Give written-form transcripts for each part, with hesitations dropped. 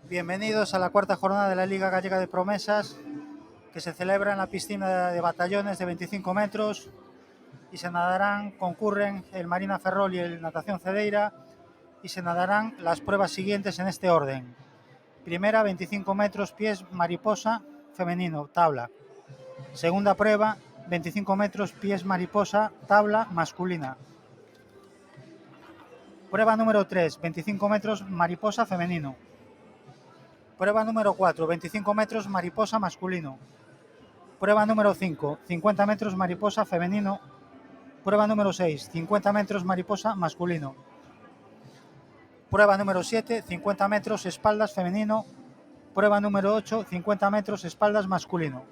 Bienvenidos a la cuarta jornada de la Liga Gallega de Promesas, que se celebra en la piscina de batallones de 25 metros y concurren el Marina Ferrol y el Natación Cedeira, y se nadarán las pruebas siguientes en este orden. Primera, 25 metros pies mariposa femenino, tabla. Segunda prueba, 25 metros pies mariposa, tabla masculina. Prueba número 3, 25 metros mariposa femenino. Prueba número 4, 25 metros mariposa masculino. Prueba número 5, 50 metros mariposa femenino. Prueba número 6, 50 metros mariposa masculino. Prueba número 7, 50 metros espaldas femenino. Prueba número 8, 50 metros espaldas masculino.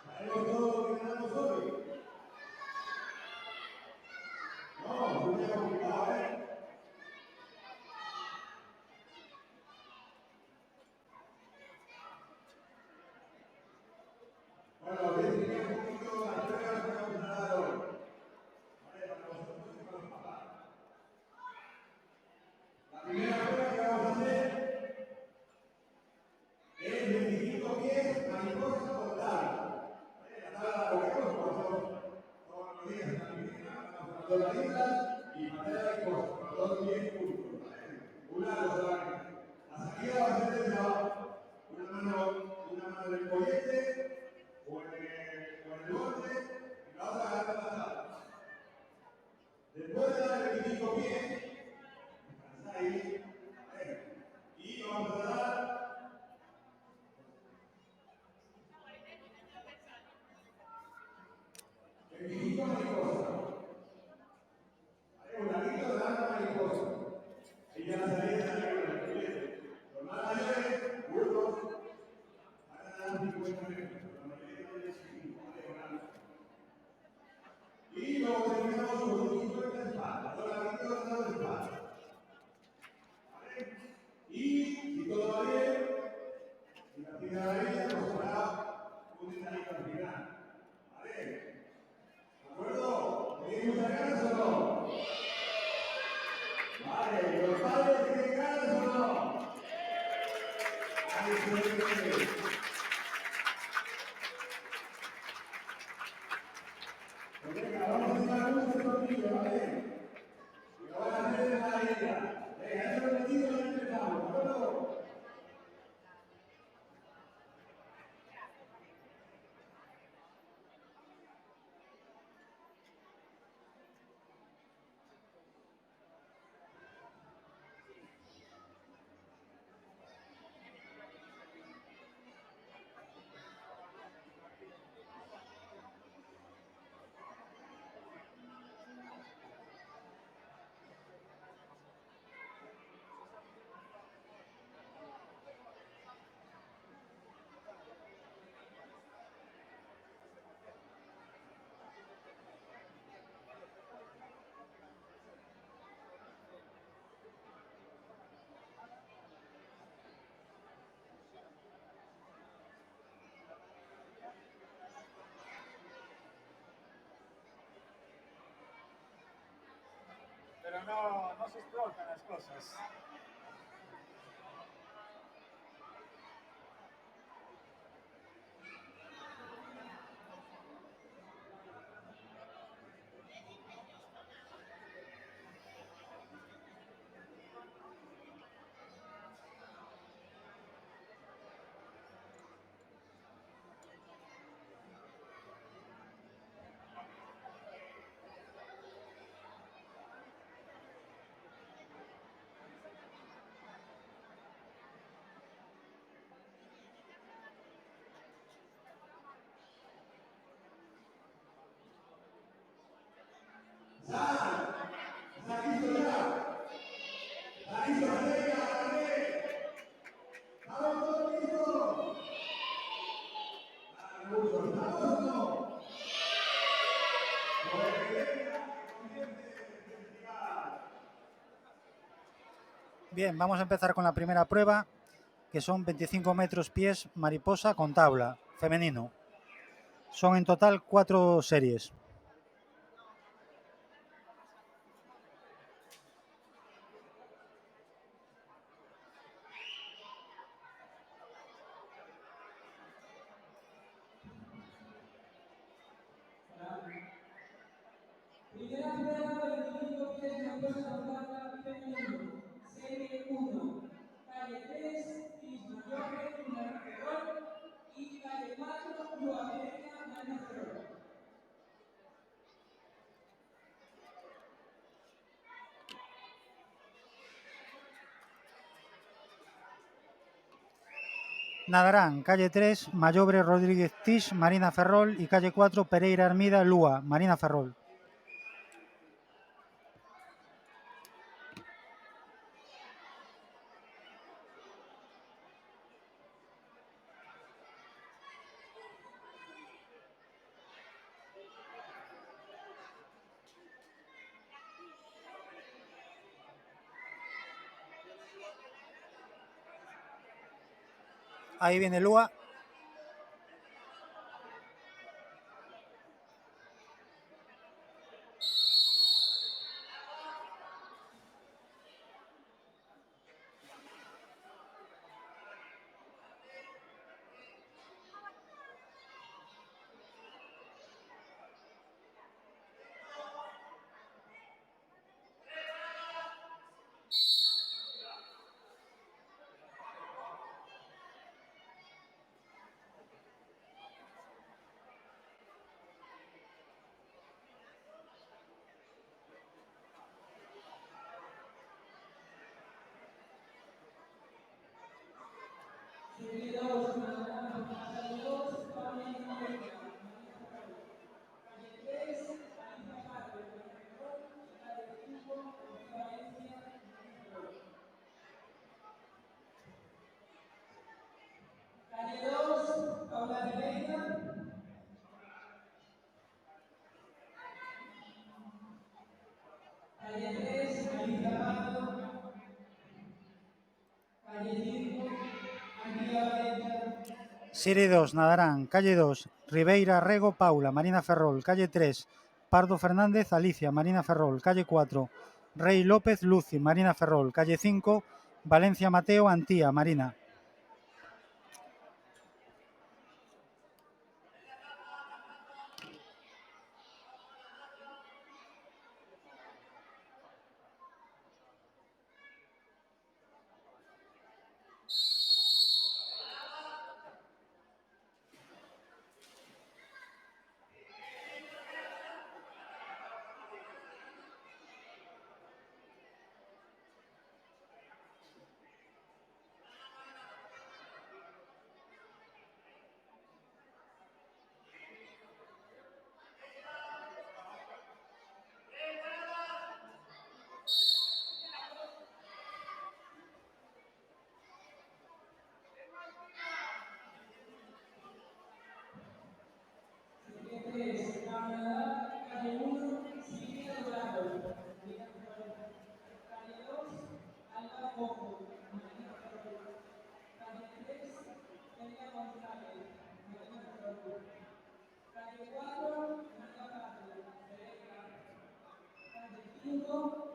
¿Sabemos todo lo que ganamos hoy? No, muy complicado, ¿eh? Bueno, describí un poquito las pruebas que vamos a dar hoy. Vale, para vosotros y para los papás. La primera prueba que vamos a hacer es 25 pies, mariposa total. ¿Vale? La tabla la cogemos, todos los días en la piscina, vamos a todas las islas y hacer mariposa, con los 10 puntos. ¿Vale? Una, dos, solamente. La salida va a ser desde abajo. Una mano en el collete o en el borde y la otra agarra la tabla. Después de dar el 25 pies, descansáis, ¿vale? Y vamos a dar 25 mariposas. ¿Vale? Un ladito de la mariposa. Y ya la salida de la collete. Los más mayores, burros, van a dar 50 metros. La mayoría de ellos 5, ¿vale? Y luego terminamos con un 50 de espalda, dos laditos de espalda. ¿Vale? Y si todo va bien, si la tira de la vida, nos hará un detallito al final. ¿Vale? ¿De acuerdo? ¿Tenéis muchas ganas o no? Vale, ¿los padres tienen ganas o no? Ahí se. Pues venga, vamos a echar luz de tornillo, ¿vale? Y lo van a hacer en la isla. Venga, eso lo digo y ya empezamos, ¿de acuerdo? no se explotan las cosas. Bien, vamos a empezar con la primera prueba, que son 25 metros pies mariposa con tabla, femenino. Son en total 4 series. Primera prueba, 25 pies mariposa con tabla femenino. Serie 1. Calle 3, Cris Mayor, Marina Ferrol. Y calle 4, Lua Pereira, Marina Ferrol. Nadarán, calle 3, Mayobre Rodríguez Tish, Marina Ferrol, y calle 4, Pereira Armida Lúa, Marina Ferrol. Ahí viene Lúa. Serie 2, Nadarán, calle 2, Paulina Moreira, Marina Ferrol. Calle 3, Alicia Pardo, Marina Ferrol. Y calle 5, Rocío Valencia, Marina Ferrol. Calle 2, Paula Ribeira. Calle 3, Alicia Pardo. Calle 5, Andrea Valencia. Serie 2, Nadarán, calle 2, Ribeira Rego Paula, Marina Ferrol, calle 3, Pardo Fernández Alicia, Marina Ferrol, calle 4, Rey López Lucy, Marina Ferrol, calle 5, Valencia Mateo Antía, Marina. Serie 3, Canadá, calle 1, Silvia Dorado, Marina Ferrol. Calle 2, Alba Cojo, Marina Ferrol. Calle 3, Celia González, Marina Ferrol. Calle 4, María Pardo, Pereira. Calle 5,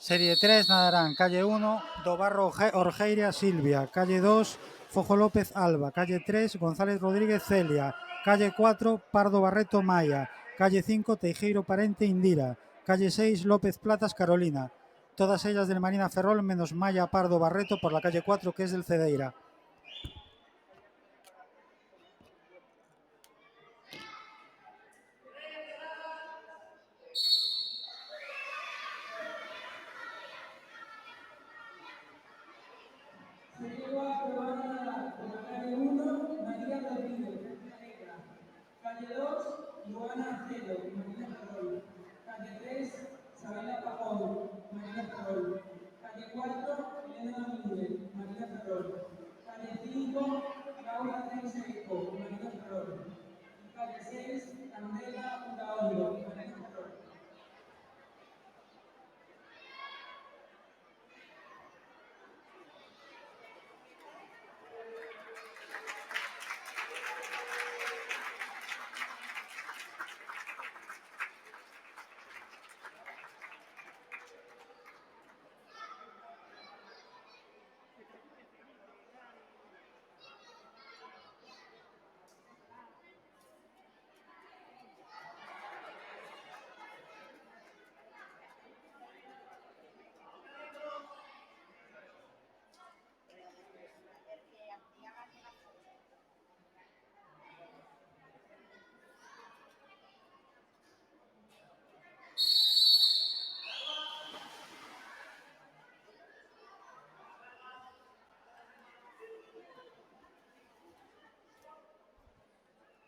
Serie 3 nadarán calle 1, Dobarro Orgeiria Silvia, calle 2, Fojo López Alba, calle 3, González Rodríguez Celia, calle 4, Pardo Barreto Maya, calle 5, Teijeiro Parente Indira, calle 6, López Platas Carolina, todas ellas del Marina Ferrol menos Maya Pardo Barreto por la calle 4 que es del Cedeira. Serie 4 van a nadar por la calle 1, María Rodríguez, Negra. Calle 2, Joana Acedo, Marina Ferrol. Calle 3, Sabela Pajón, Marina Ferrol. Calle 4, Elena Domínguez, Marina Ferrol. Calle 5, Laura Tenseco, Marina Ferrol. Y calle 6, Candela Undaondo, Marina Ferrol.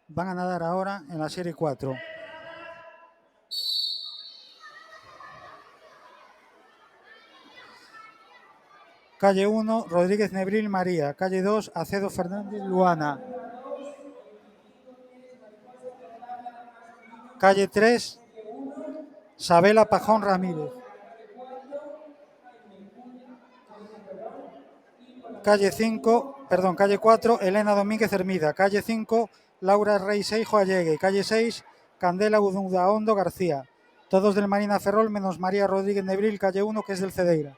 Van a nadar ahora en la serie 4. Calle 1, Rodríguez Nebril María. Calle 2, Acedo Fernández Luana. Calle 3, Sabela Pajón Ramírez. Calle 4, Elena Domínguez Hermida. Calle 5, Laura Rey Seijo Allegue. Calle 6, Candela Udaondo García. Todos del Marina Ferrol menos María Rodríguez Nebril, calle 1, que es del Cedeira.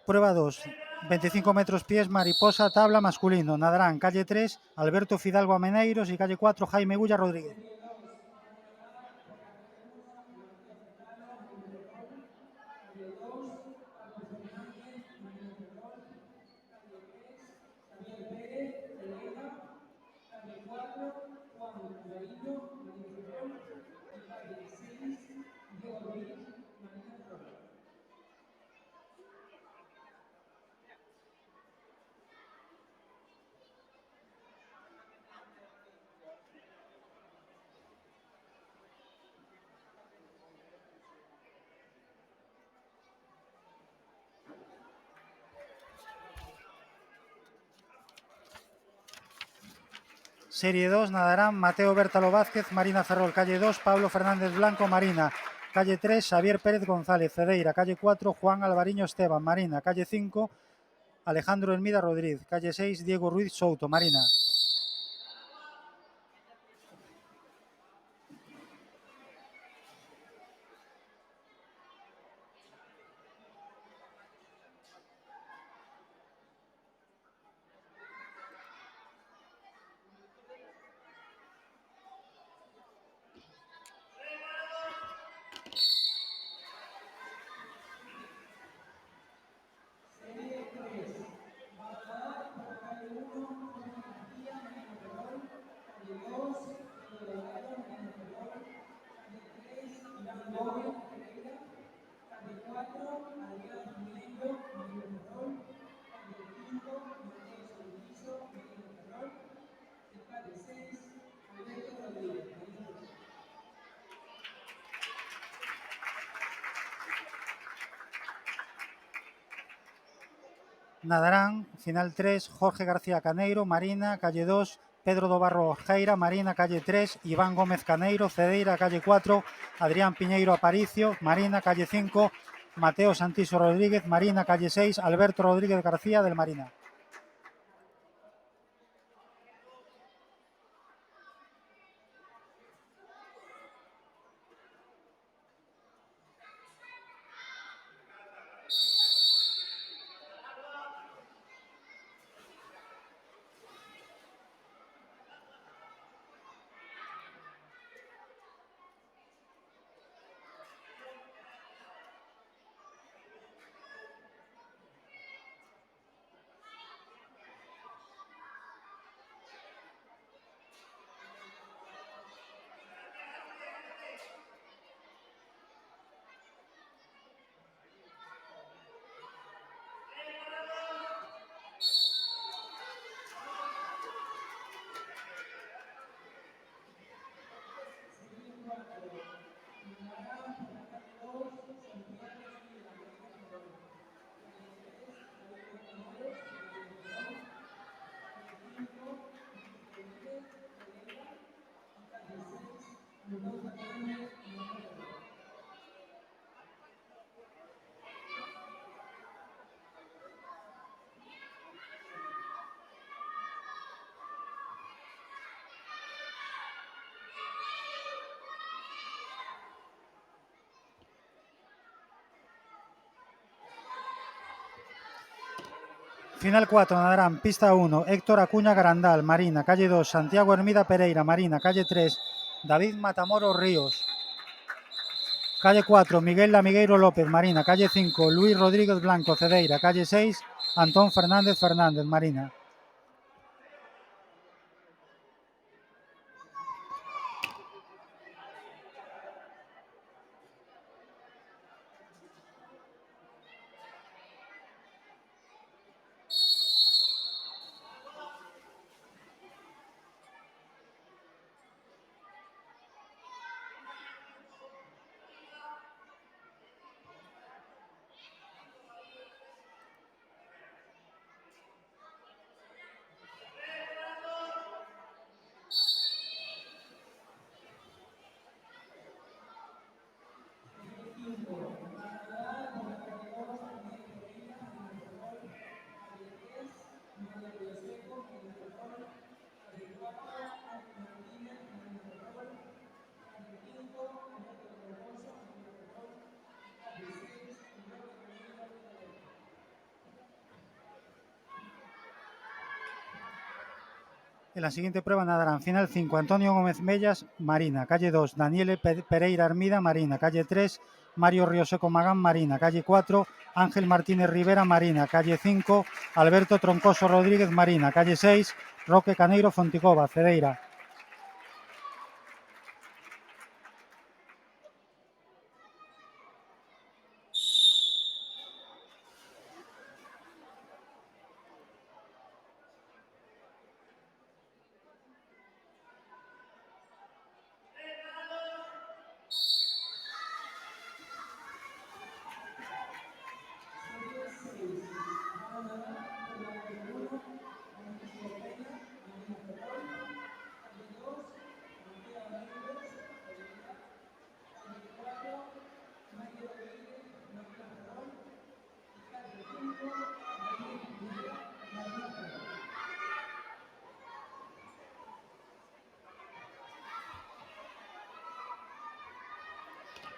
Prueba 2. 25 metros pies, mariposa, tabla masculino. Nadarán calle 3, Alberto Fidalgo Ameneiros y calle 4, Jaime Gulla Rodríguez. Serie 2 nadarán Mateo Bertalo Vázquez, Marina Ferrol, calle 2, Pablo Fernández Blanco, Marina, calle 3, Xavier Pérez González, Cedeira, calle 4, Juan Alvariño Esteban, Marina, calle 5, Alejandro Hermida Rodríguez, calle 6, Diego Ruiz Souto, Marina. Nadarán, final 3, Jorge García Caneiro, Marina, calle 2, Pedro do Barro Orjeira, Marina, calle 3, Iván Gómez Caneiro, Cedeira, calle 4, Adrián Piñeiro Aparicio, Marina, calle 5, Mateo Santiso Rodríguez, Marina, calle 6, Alberto Rodríguez García del Marina. Final 4, nadarán pista 1, Héctor Acuña Garandal, Marina, calle 2, Santiago Hermida Pereira, Marina, calle 3, David Matamoros Ríos, calle 4, Miguel Lamigueiro López, Marina, calle 5, Luis Rodríguez Blanco, Cedeira, calle 6, Antón Fernández Fernández, Marina. En la siguiente prueba nadarán final 5, Antonio Gómez Mellas, Marina, calle 2, Daniele Pereira Armida, Marina, calle 3, Mario Rioseco Magán, Marina, calle 4, Ángel Martínez Rivera, Marina, calle 5, Alberto Troncoso Rodríguez, Marina, calle 6, Roque Caneiro Fonticova, Cedeira.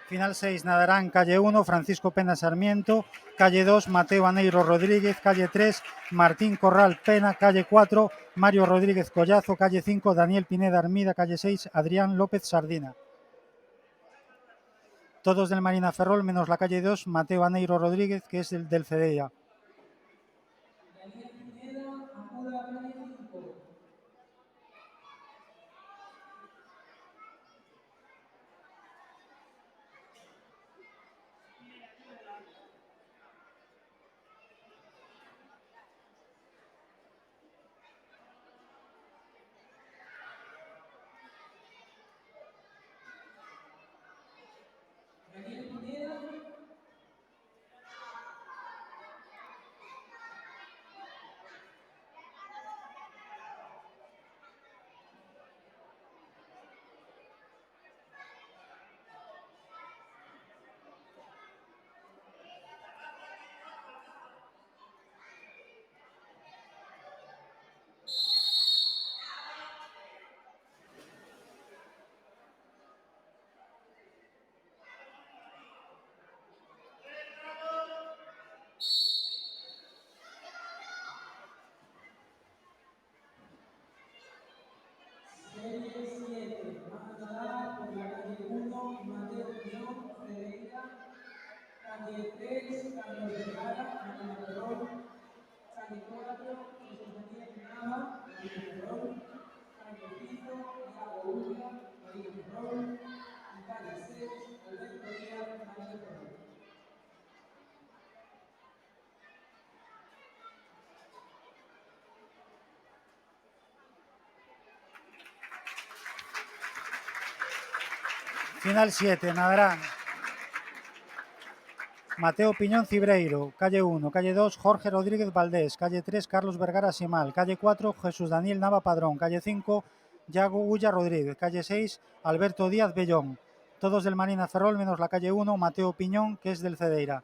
Final 6, nadarán calle 1, Francisco Pena Sarmiento, calle 2, Mateo Aneiro Rodríguez, calle 3, Martín Corral Pena, calle 4, Mario Rodríguez Collazo, calle 5, Daniel Pineda Armida, calle 6, Adrián López Sardina. Todos del Marina Ferrol, menos la calle 2, Mateo Aneiro Rodríguez, que es el del Cedeira. Daniel Pineda, Apura, calle 5. Daniel Pineda. Final 7, nadarán Mateo Piñón Cibreiro, calle 1, calle 2, Jorge Rodríguez Valdés, calle 3, Carlos Vergara Simal, calle 4, Jesús Daniel Nava Padrón, calle 5, Yago Ulla Rodríguez, calle 6, Alberto Díaz Bellón, todos del Marina Ferrol menos la calle 1, Mateo Piñón, que es del Cedeira.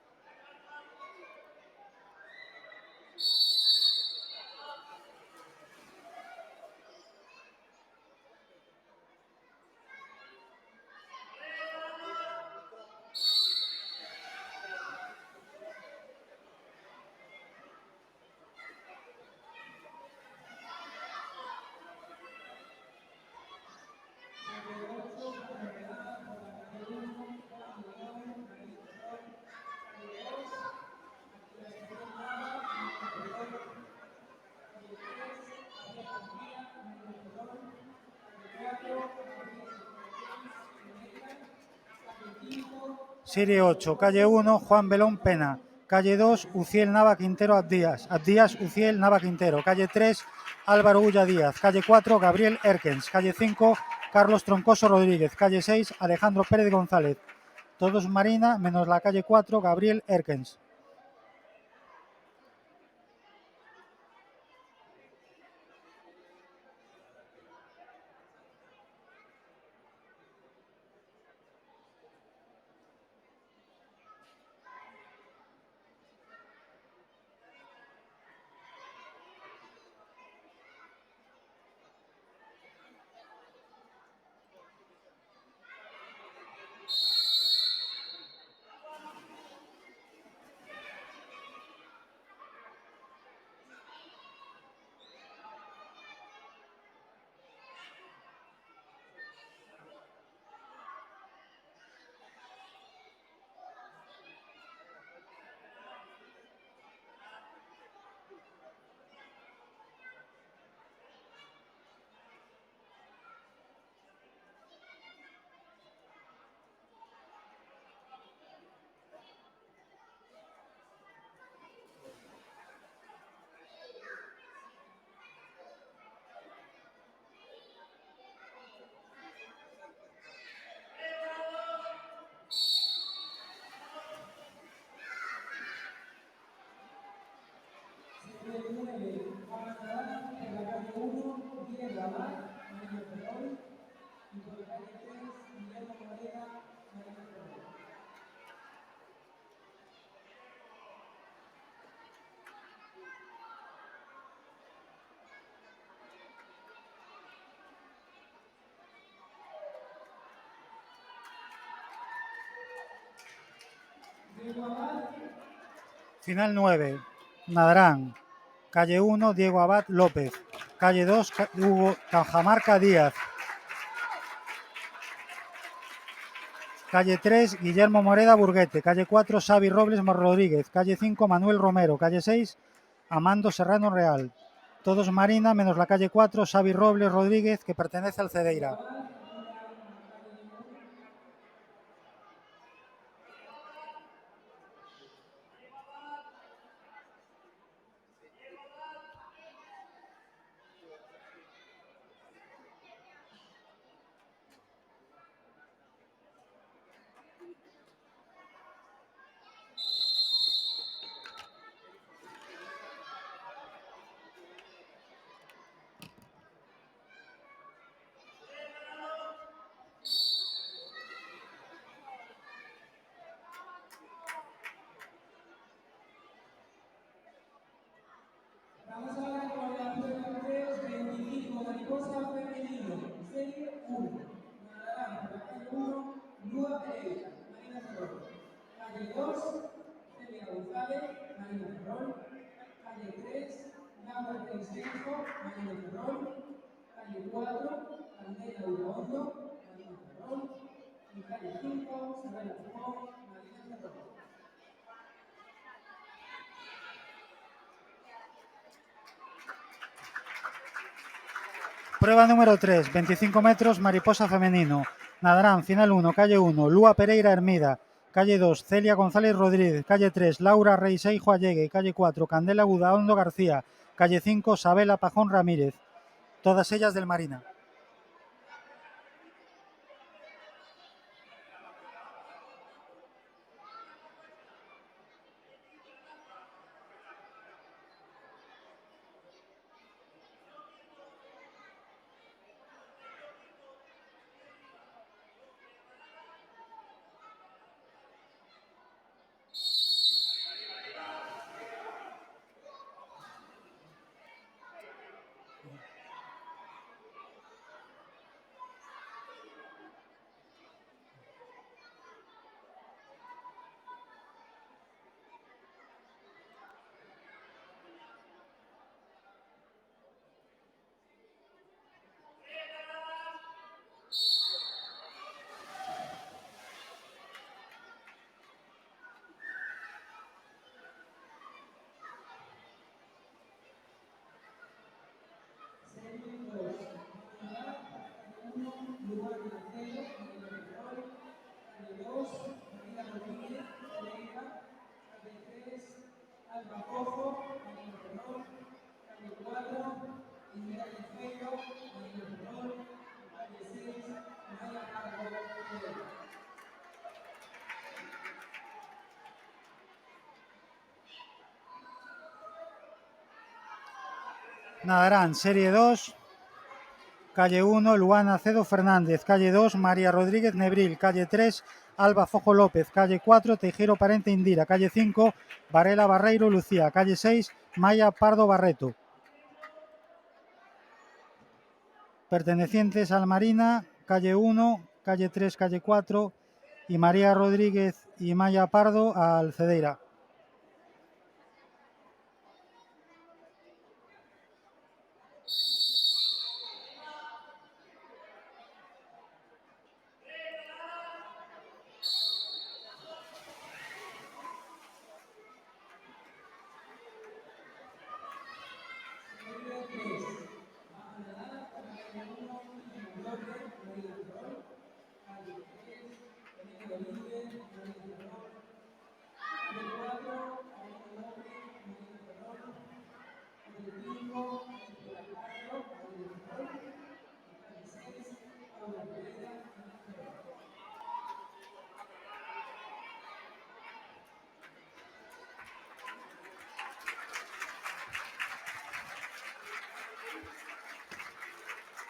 Serie 8, calle 1, Juan Belón Pena, calle 2, Uciel Nava Quintero Abdías, Uciel Nava Quintero, calle 3, Álvaro Ulla Díaz, calle 4, Gabriel Erkens, calle 5, Carlos Troncoso Rodríguez, calle 6, Alejandro Pérez González, todos Marina menos la calle 4, Gabriel Erkens. Final 9, nadarán calle 1, Diego Abad López, calle 2, Hugo Cajamarca Díaz, calle 3, Guillermo Moreda Burguete, calle 4, Xavi Robles Rodríguez, calle 5, Manuel Romero, calle 6, Amando Serrano Real, todos Marina menos la calle 4, Xavi Robles Rodríguez, que pertenece al Cedeira. Vamos ahora con la prueba 325, mariposa femenino, serie 1. Nadarán por la calle 1, Lua Pereira, Marina Ferrol. Calle 2, Celia González, Marina Ferrol. Calle 3, Laura Teixeiro, Marina Ferrol. Calle 4, Candela Uraondo, Marina Ferrol. Y calle 5, Isabela Pujón, Marina Ferrol. Prueba número 3, 25 metros, mariposa femenino. Nadarán, final 1, calle 1, Lua Pereira Hermida, calle 2, Celia González Rodríguez, calle 3, Laura Reiseijo Allegue, calle 4, Candela Budaondo García, calle 5, Sabela Pajón Ramírez, todas ellas del Marina. nadarán Serie 2, calle 1, Luana Cedo Fernández, calle 2, María Rodríguez Nebril, calle 3, Alba Fojo López, calle 4, Tejero Parente Indira, calle 5, Varela Barreiro Lucía, calle 6, Maya Pardo Barreto. Pertenecientes al Marina, calle 1, calle 3, calle 4 y María Rodríguez y Maya Pardo al Cedeira.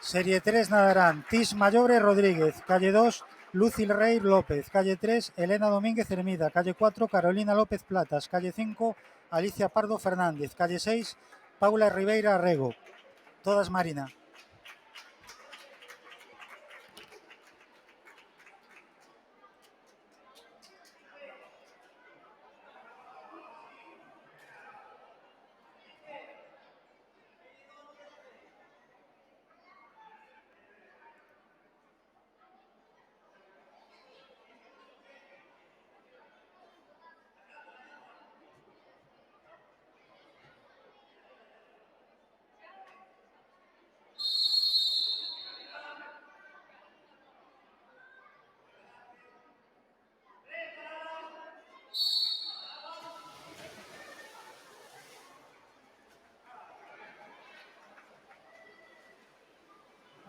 Serie 3 nadarán Tis Mayore Rodríguez, calle 2, Lucil Rey López, calle 3, Elena Domínguez Hermida, calle 4, Carolina López Platas, calle 5, Alicia Pardo Fernández, calle 6, Paula Ribeira Arrego, todas Marina.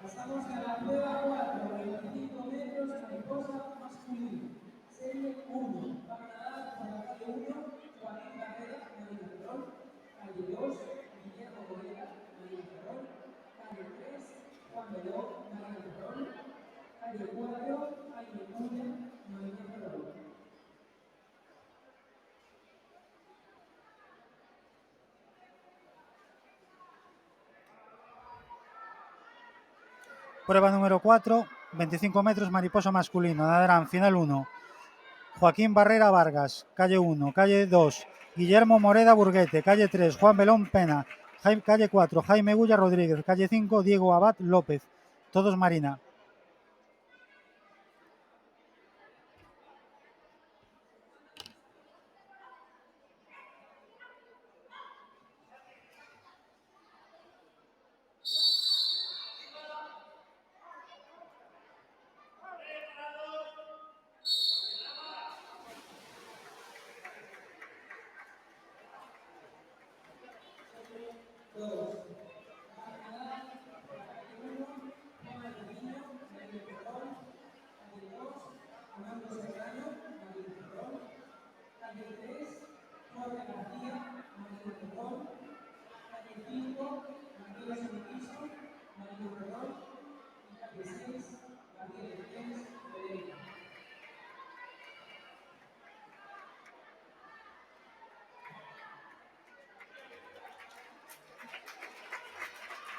Pasamos a la prueba 4, 25 metros, mariposa masculino. Serie 1. Van a nadar por la calle 1, Joaquín Barrera, Marina Ferrol. Calle 2, Guillermo Morera, Marina Ferrol. Calle 3, Juan Beló, Marina Ferrol. Calle 4, Jaime Cuya, Marina Ferrol. Prueba número 4, 25 metros, mariposa masculino. Nadarán final 1, Joaquín Barrera Vargas, calle 1, calle 2, Guillermo Moreda Burguete, calle 3, Juan Belón Pena, calle 4, Jaime Gulla Rodríguez, calle 5, Diego Abad López, todos Marina.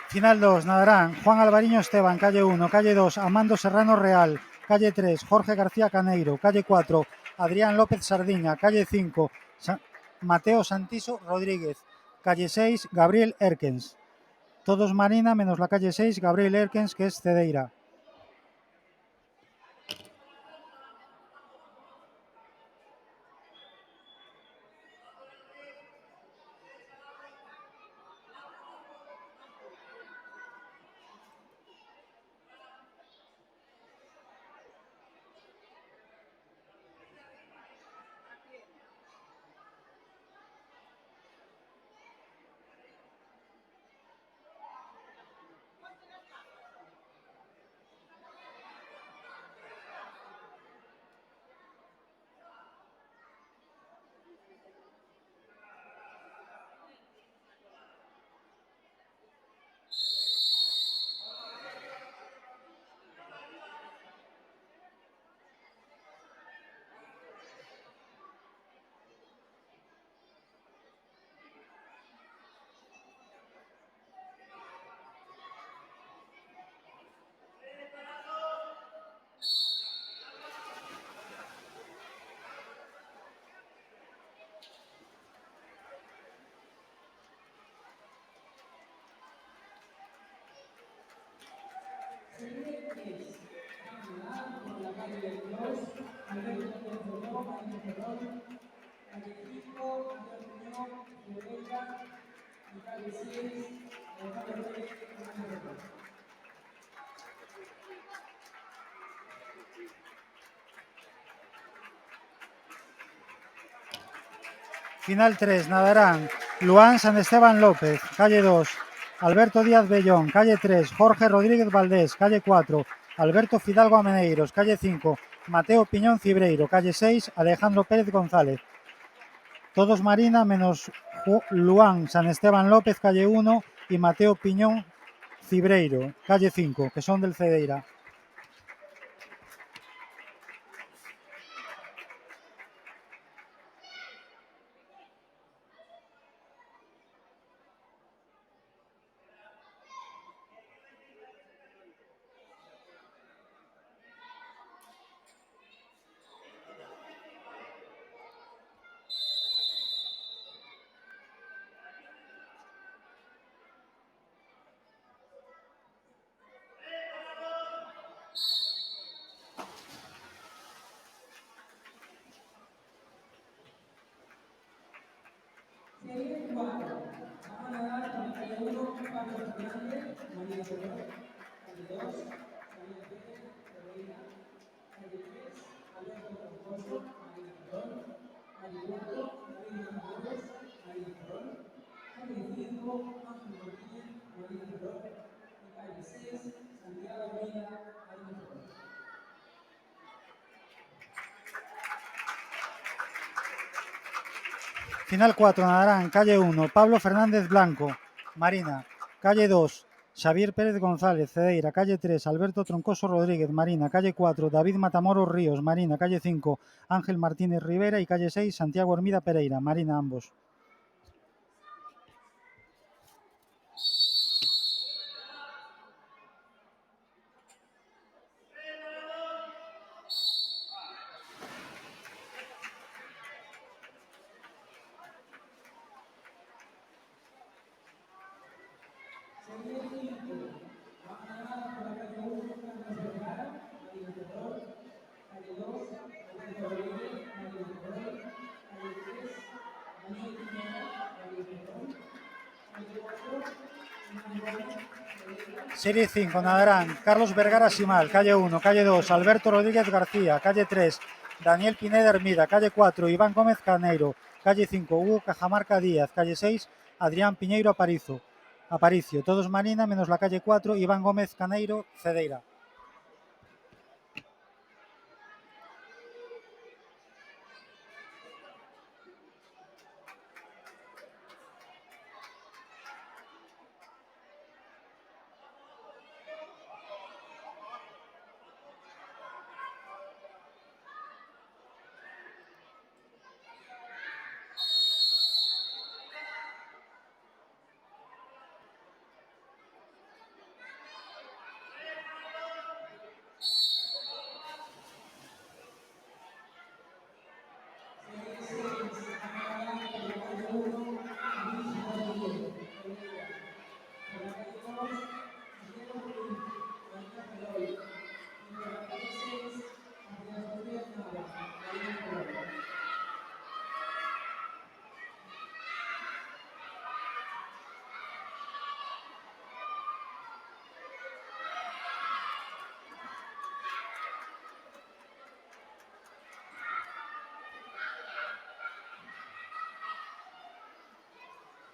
Final 2, nadarán Juan Alvariño Esteban, calle 1, calle 2, Amando Serrano Real, calle 3, Jorge García Caneiro, calle 4, Adrián López Sardiña, calle 5, Mateo Santiso Rodríguez, calle 6, Gabriel Erkens. Todos Marina menos la calle 6, Gabriel Erkens, que es Cedeira. Final 3, nadarán Luan San Esteban López, calle 2, Alberto Díaz Bellón, calle 3, Jorge Rodríguez Valdés, calle 4, Alberto Fidalgo Ameneiros, calle 5, Mateo Piñón Cibreiro, calle 6, Alejandro Pérez González. Todos Marina menos Luan San Esteban López, calle 1, y Mateo Piñón Cibreiro, calle 5, que son del Cedeira. Serie 4. Van a nadar por la calle 1, Pablo Fernández, María Ferrol. Calle 2, Xavier Pérez, Pereira. Calle 3, Alberto Troncoso, María Ferrol. Calle 4, David Matadores, María Ferrol. Calle 5, Ángel Rodríguez, María Ferrol. Y calle 6, Santiago Almeida, María Ferrol. Final 4, nadarán calle 1, Pablo Fernández Blanco, Marina, calle 2, Xavier Pérez González, Cedeira, calle 3, Alberto Troncoso Rodríguez, Marina, calle 4, David Matamoros Ríos, Marina, calle 5, Ángel Martínez Rivera y calle 6, Santiago Hermida Pereira, Marina ambos. Serie 5, nadarán Carlos Vergara Simal, calle 1, calle 2, Alberto Rodríguez García, calle 3, Daniel Pineda Hermida, calle 4, Iván Gómez Caneiro, calle 5, Hugo Cajamarca Díaz, calle 6, Adrián Piñeiro Aparicio, todos Marina menos la calle 4, Iván Gómez Caneiro, Cedeira.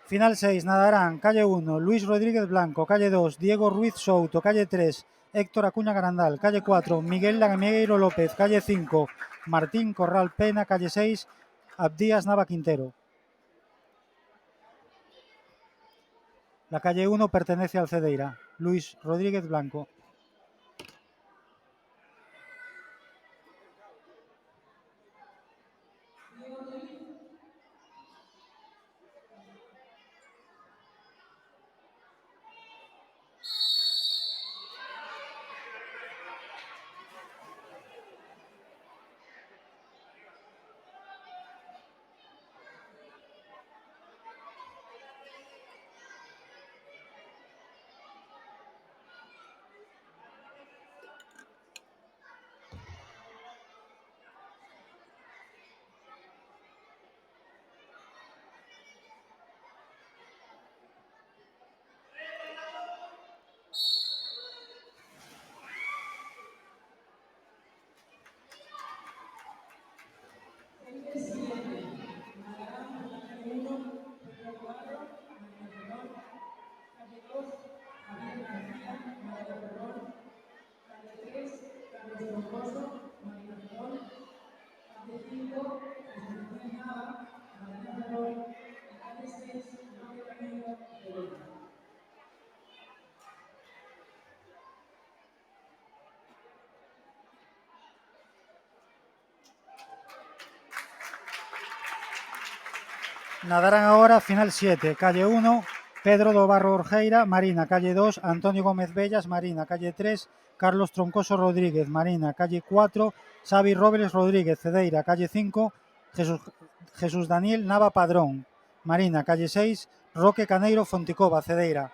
Final 6, nadarán calle 1, Luis Rodríguez Blanco, calle 2, Diego Ruiz Souto, calle 3, Héctor Acuña Garandal, calle 4, Miguel Lagamieiro López, calle 5, Martín Corral Pena, calle 6, Abdías Nava Quintero. La calle 1 pertenece al Cedeira, Luis Rodríguez Blanco. Nadarán ahora final 7, calle 1, Pedro do Barro Orjeira, Marina, calle 2, Antonio Gómez Bellas, Marina, calle 3, Carlos Troncoso Rodríguez, Marina, calle 4, Xavi Robles Rodríguez, Cedeira, calle 5, Jesús Daniel Nava Padrón, Marina, calle 6, Roque Caneiro Fonticova, Cedeira.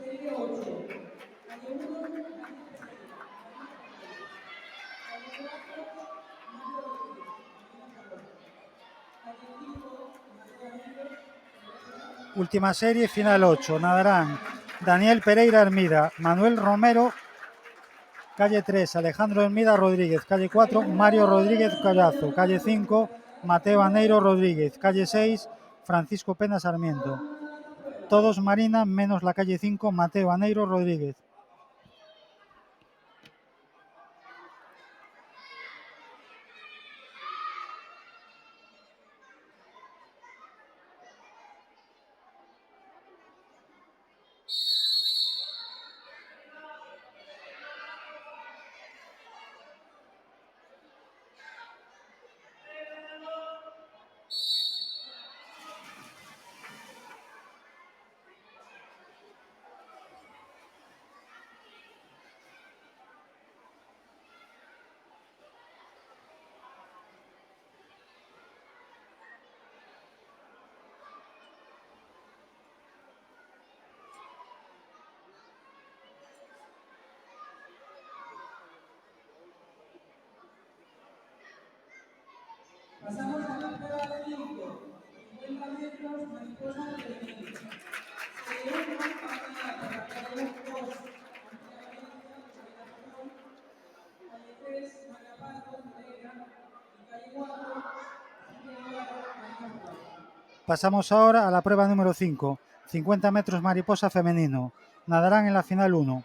Serie 8, calle 1, Daniel Pereira, Marina Ferrol. Calle 4, Mario Rodríguez, Marina Ferrol. Calle 5, Mateo Anillo, Cedeira. Última serie, final 8. Nadarán Daniel Pereira Hermida, Manuel Romero, calle 3, Alejandro Hermida Rodríguez, calle 4, Mario Rodríguez Callazo, calle 5, Mateo Aneiro Rodríguez, calle 6, Francisco Pena Sarmiento. Todos Marina, menos la calle 5, Mateo Aneiro Rodríguez. Pasamos a la prueba 5, 50 metros, mariposa femenina. Serie 1, partida por la calle 2, Antía Valencia, Marina Ferrol. Calle 3, María Pardo, Cedeira. Y calle 4, Silvia Navarro, Marina Ferrol. Pasamos ahora a la prueba número 5, 50 metros mariposa femenino. Nadarán en la final 1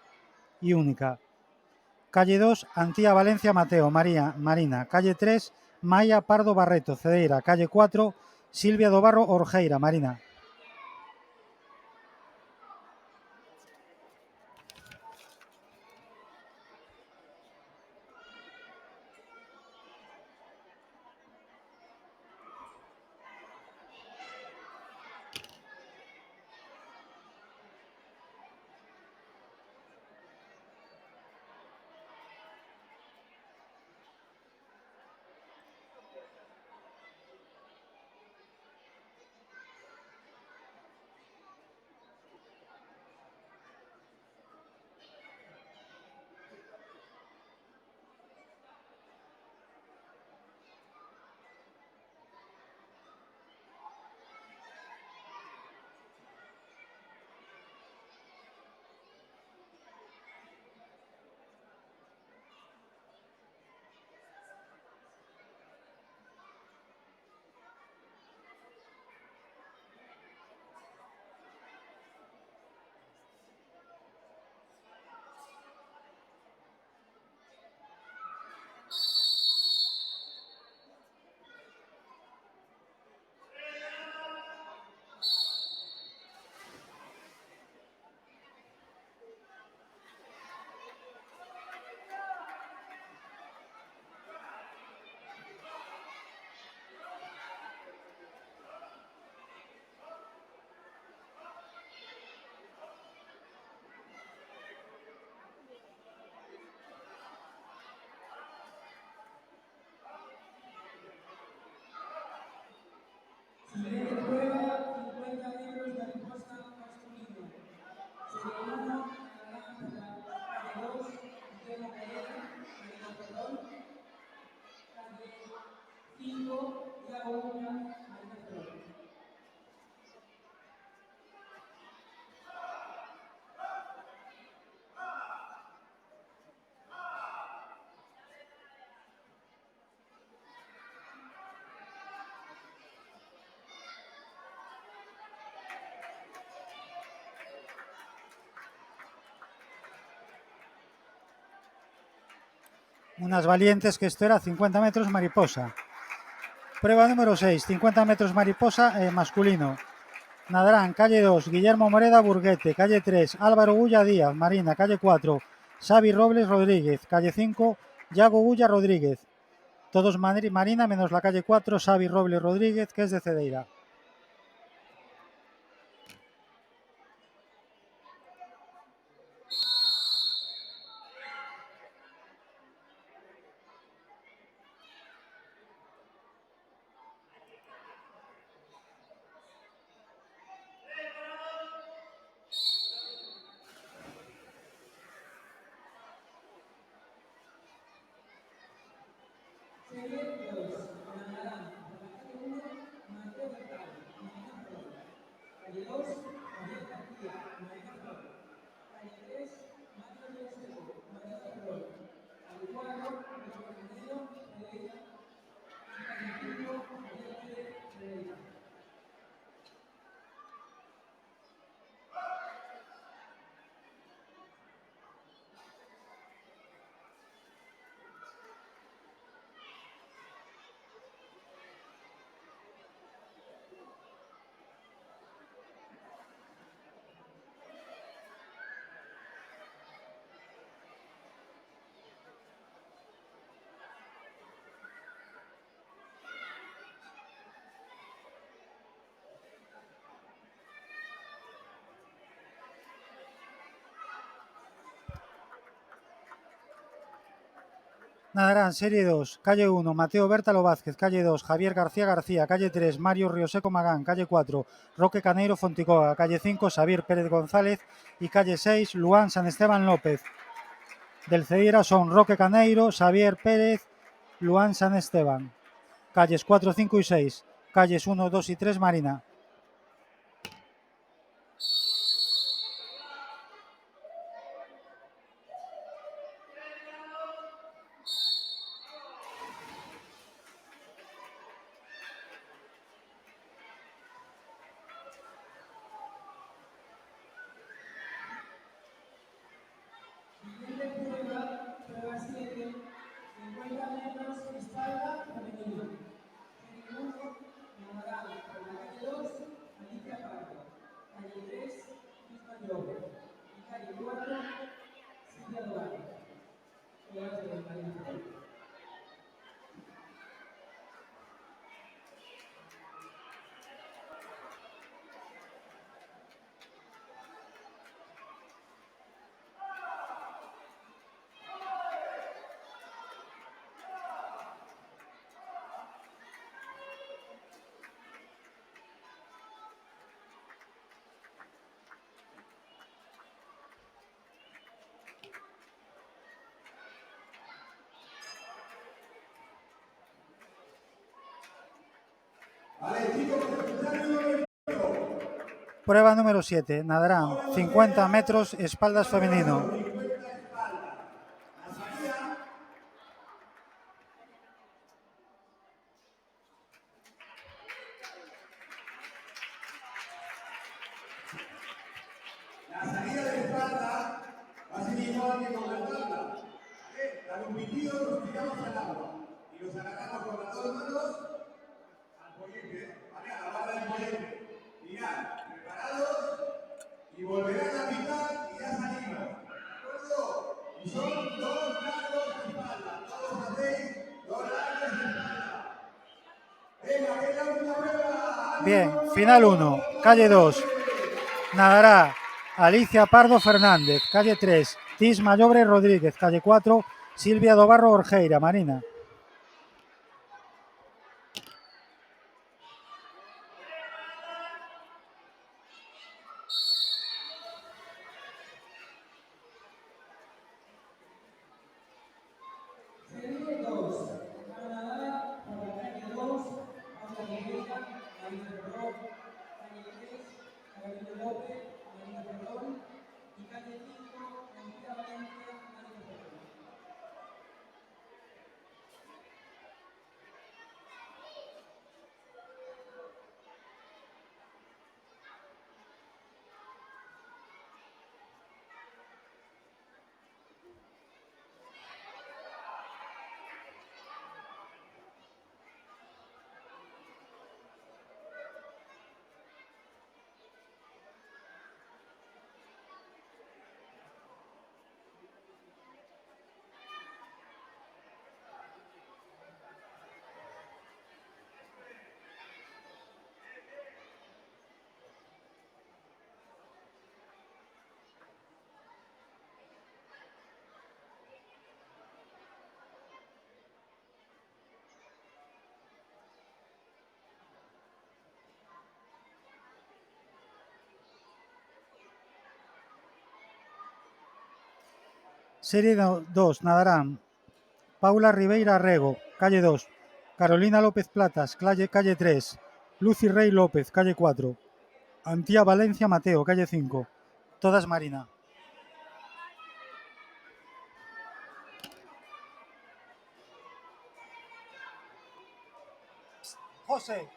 y única. Calle 2, Antía Valencia Mateo, Marina. Calle 3, Maya Pardo Barreto, Cedeira. Calle 4, Silvia do Barro Orjeira, Marina. Siguiente prueba, 50 metros, mariposa masculina. Serie 1, Naranja, calle 2, Guillermo Pereira, Marina Ferrol. Calle 5, Iago Uña, Marina Ferrol. Unas valientes que esto era 50 metros mariposa. Prueba número 6, 50 metros mariposa masculino. Nadarán calle 2, Guillermo Moreda Burguete, calle 3, Álvaro Gulla Díaz, Marina, calle 4, Xavi Robles Rodríguez, calle 5, Yago Gulla Rodríguez. Todos Marina menos la calle 4, Xavi Robles Rodríguez, que es de Cedeira. Nadarán serie 2, calle 1, Mateo Bértalo Vázquez, calle 2, Javier García García, calle 3, Mario Rioseco Magán, calle 4, Roque Caneiro Fonticoa, calle 5, Xavier Pérez González y calle 6, Luán San Esteban López. Del Cedeira son Roque Caneiro, Xavier Pérez, Luán San Esteban. Calles 4, 5 y 6, calles 1, 2 y 3, Marina. Prueba 7, 50 metros espalda femenino. Serie 1, Navarral, por la calle 2, Alicia Pardo. Calle 3, Isma Llobre. Y calle 4, Silvia Duarte. Pruebas de María. Prueba número 7, nadarán 50 metros espaldas femenino. La salida de espalda va a ser igual que con la tabla. La competido nos tiramos al agua y los agarramos con las dos manos al pollete, ¿vale? A la barra del pollete. Mirad, preparados y volverán a picar y ya salimos. ¿De acuerdo? Y son 2 largos de espalda. Todos hacéis 2 largos de espalda. Venga, que es la última prueba. Bien, final 1, calle 2, nadará Alicia Pardo Fernández, calle 3, Tis Mayobre Rodríguez, calle 4, Silvia Dobarro Orjeira, Marina. Serie 2, Canadá, por la calle 2, Paula Rivera, Marina Ferrón. Calle 3, Carolina López, Marina Ferrón. Y calle 5, Anita Valencia, Marina Ferrón. Serie 2 nadarán Paula Ribeira Rego, calle 2, Carolina López Platas, calle 3, Lucy Rey López, calle 4, Antía Valencia Mateo, calle 5, todas Marina. José.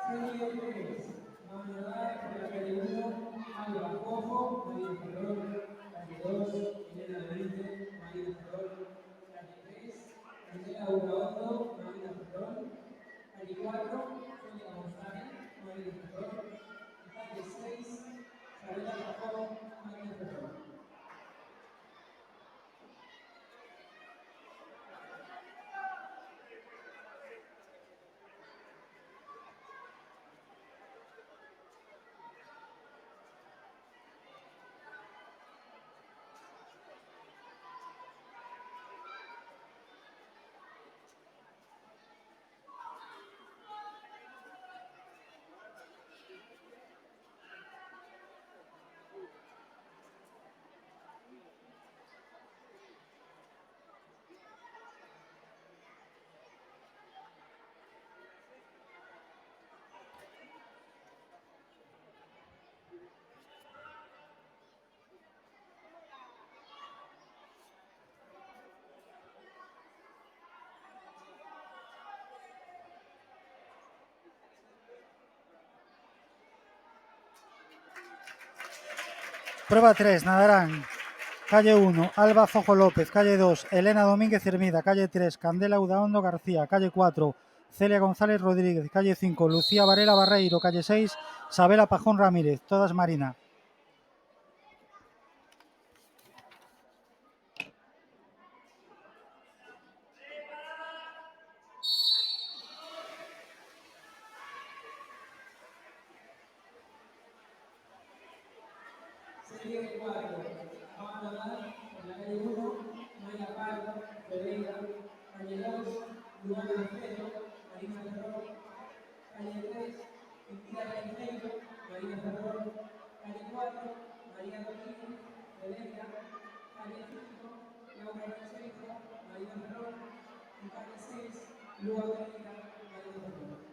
Serie 3, van a dar por la calle 1, Alba Cojo, Marina Ferrol, calle 2, Elena Benítez, Marina Ferrol, calle 3, Candela Uraondo, Marina Ferrol, calle 4, Sonia González, Marina Ferrol, y calle 6, Isabela Pajón, Marina Ferrol. Prueba 3, nadarán calle 1, Alba Fojo López, calle 2, Elena Domínguez Hermida, calle 3, Candela Udaondo García, calle 4, Celia González Rodríguez, calle 5, Lucía Varela Barreiro, calle 6, Sabela Pajón Ramírez, todas Marina. Serie 4, van a dar por la calle 1, Maya Pardo, Pereira, calle 2, Luana Alfredo, Marina Ferrol, calle 3, Indira Reijero, Marina Ferrol, calle 4, María Rodríguez, Pereira, calle 5, Laura Rosenzo, Marina Ferrol, y calle 6, Lua Pereira, Marina Ferrol.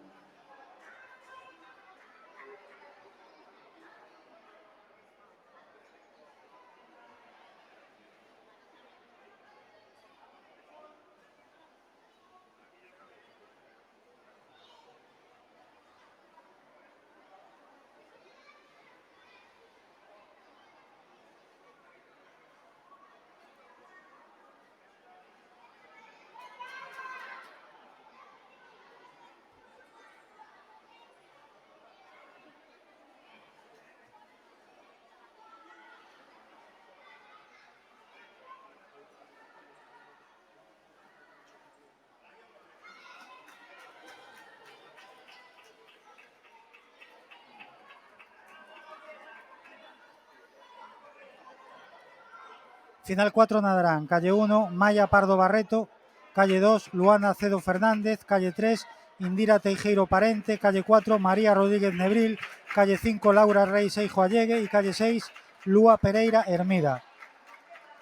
Final 4 nadarán calle 1, Maya Pardo Barreto, calle 2, Luana Cedo Fernández, calle 3, Indira Teijeiro Parente, calle 4, María Rodríguez Nebril, calle 5, Laura Rey Seijo Allegue y calle 6, Lua Pereira Hermida.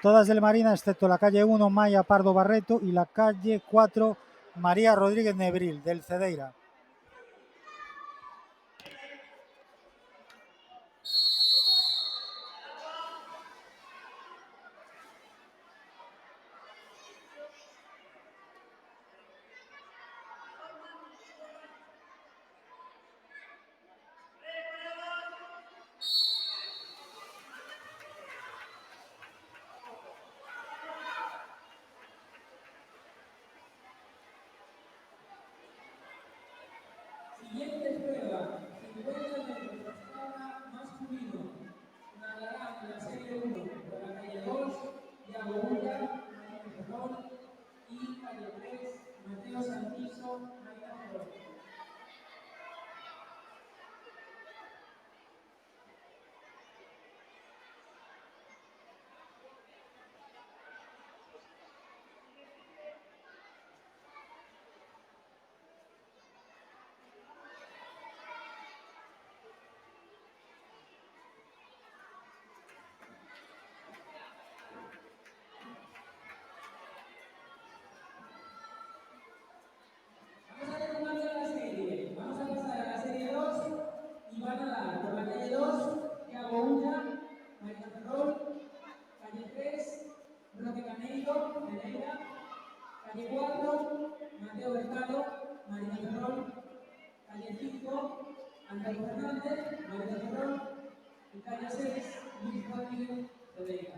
Todas del Marina excepto la calle 1, Maya Pardo Barreto y la calle 4, María Rodríguez Nebril del Cedeira. Siguiente prueba, 50 metros, espada masculino. Nadarán en la serie 1 por la calle 2, Iago Ulla, Marina Ferrol, y Mateo Santizo, Marina Ferrol. Vamos a hacer un cambio de la serie. Vamos a pasar a la serie 2 y van a dar por la calle 2, Thiago Ulla, Marina Ferrol, calle 3, Roque Caneiro, Pereira, calle 4, Mateo Mercado, Marina Ferrol, calle 5, Antonio Fernández, Marina Ferrol, y calle 6, Luis Rodríguez, Pereira.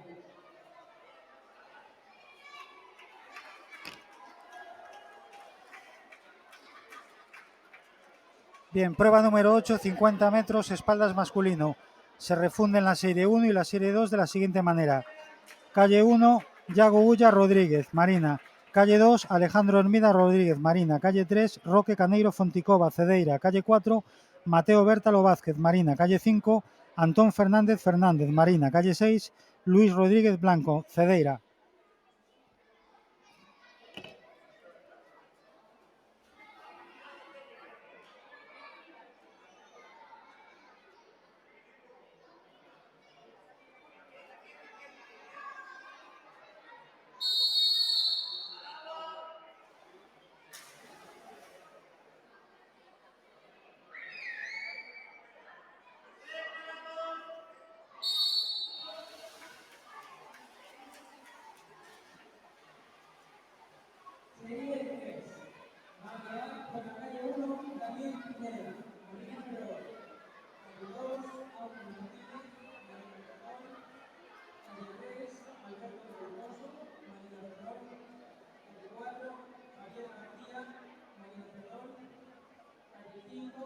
Bien, prueba número 8, 50 metros, espaldas masculino. Se refunden la serie 1 y la serie 2 de la siguiente manera. Calle 1, Yago Ulla Rodríguez, Marina. Calle 2, Alejandro Hermida Rodríguez, Marina. Calle 3, Roque Caneiro Fonticova, Cedeira. Calle 4, Mateo Bértalo Vázquez, Marina. Calle 5, Antón Fernández Fernández, Marina. Calle 6, Luis Rodríguez Blanco, Cedeira. Serie 3. Va a quedar por la calle 1, Daniel Pineda, Marina Ferrol. Calle 2, Augusto Martínez, Marina Ferrol. Calle 3, Alberto Torroso, Marina Ferrol. Calle 4, Javier García, Marina Ferrol. Calle 5,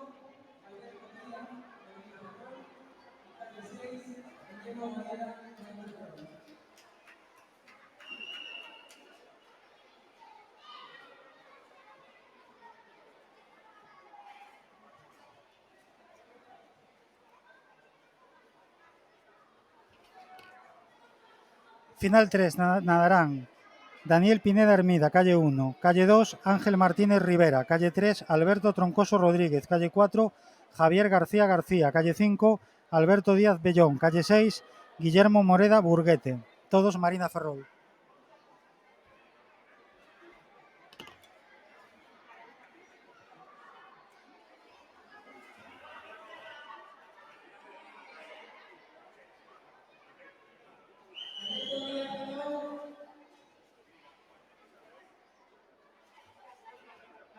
Alberto Díaz, Marina Ferrol. Y calle 6, Guillermo Morera, Marina Ferrol. Final 3, nadarán Daniel Pineda Hermida, calle 1. Calle 2, Ángel Martínez Rivera. Calle 3, Alberto Troncoso Rodríguez. Calle 4, Javier García García. Calle 5, Alberto Díaz Bellón. Calle 6, Guillermo Moreda Burguete. Todos Marina Ferrol.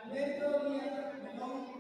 Alberto Díaz Melón.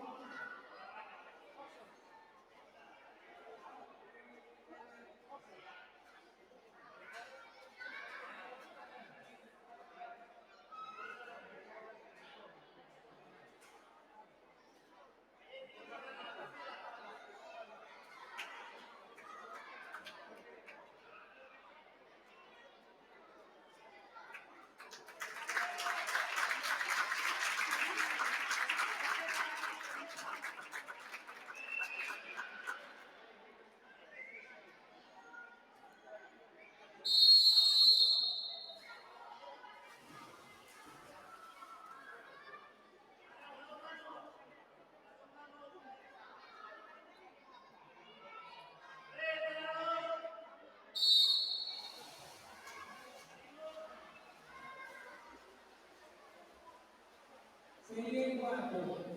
Serie 4,